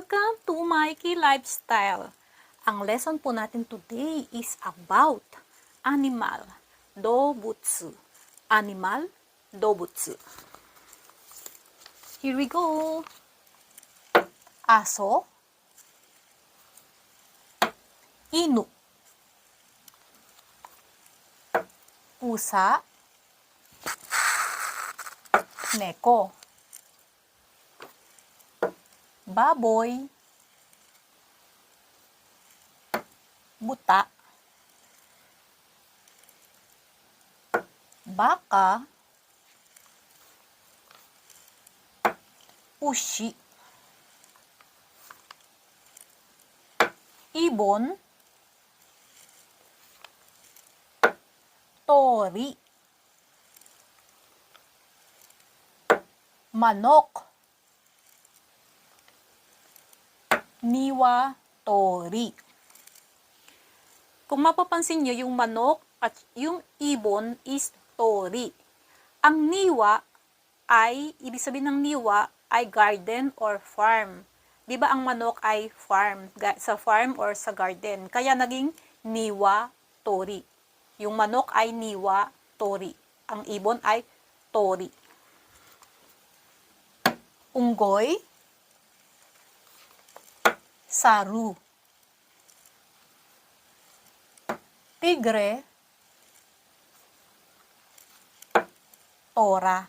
Welcome to Mikey Lifestyle. Ang lesson po natin today is about animal, dobutsu. Animal, dobutsu. Here we go. Aso, inu. Pusa, neko. Baboy, buta. Baka, ushi. Ibon, tori. Manok, niwa, tori. Kung mapapansin nyo, yung manok at yung ibon is tori. Ang niwa ay, ibig sabihin ng niwa ay garden or farm. Di ba ang manok ay farm, sa farm or sa garden. Kaya naging niwa, tori. Yung manok ay niwa, tori. Ang ibon ay tori. Unggoy, saru. Tigre, tora.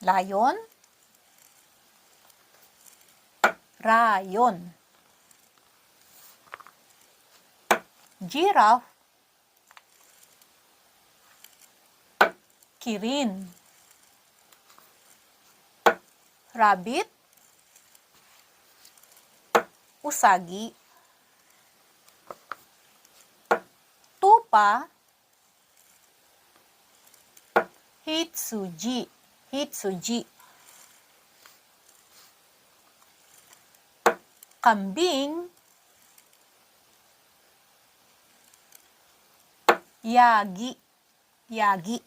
Lion, rayon. Giraffe, kirin. Rabbit, usagi. Tupa, hitsuji. Hitsuji. Kambing, yagi. Yagi.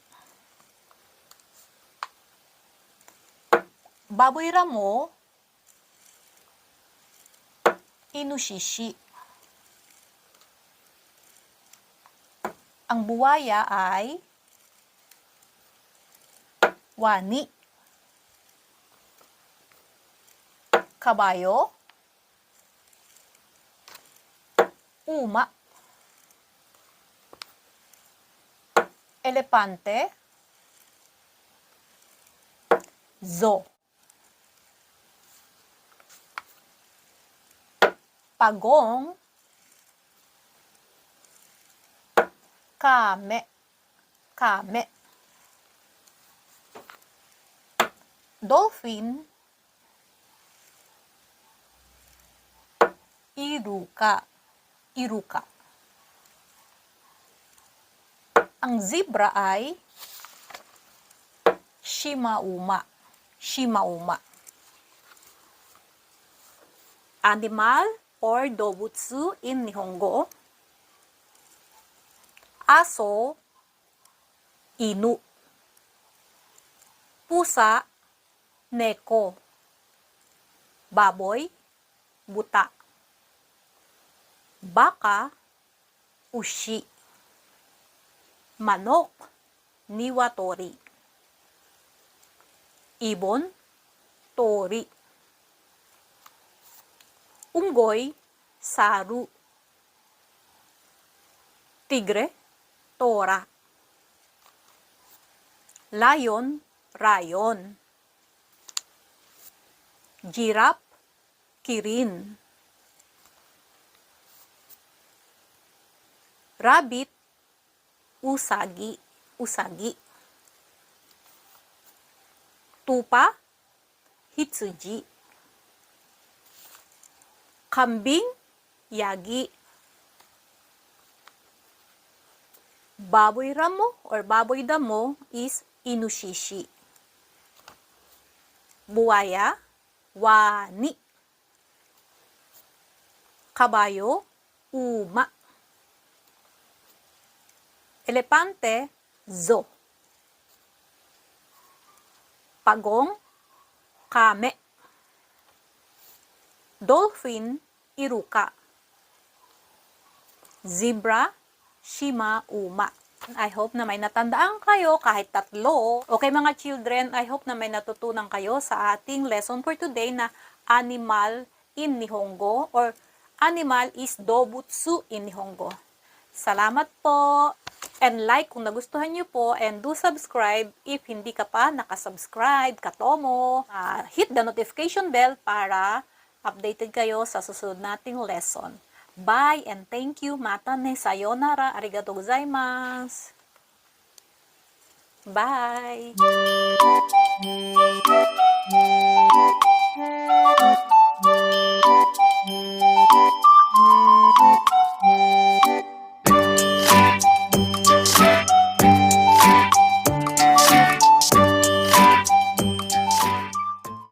Baboy ramo, inushishi. Ang buwaya ay wani. Kabayo, uma. Elepante, zo. Pagong, kame. Kame. Dolphin, iruka. Iruka. Ang zebra ay shimauma. Shimauma. Animal or dobutsu in Nihongo. Aso, inu. Pusa, neko. Baboy, buta. Baka, ushi. Manok, niwatori. Ibon, tori. Unggoy, saru. Tigre, tora. Lion, rayon. Giraffe, kirin. Rabbit, usagi. Usagi. Tupa, hitsuji. Kambing, yagi. Baboy ramo or baboy damo is inushishi. Buwaya, wani. Kabayo, uma. Elepante, zo. Pagong, kame. Dolphin, iruka. Zebra, shima, uma. I hope na may natandaan kayo kahit tatlo. Okay mga children, I hope na may natutunan kayo sa ating lesson for today na animal in Nihongo or animal is dobutsu in Nihongo. Salamat po! And like kung nagustuhan nyo po and do subscribe if hindi ka pa nakasubscribe, katomo. Hit the notification bell para updated kayo sa susunod nating lesson. Bye and thank you. Mata ne sayonara. Arigatou gozaimasu. Bye.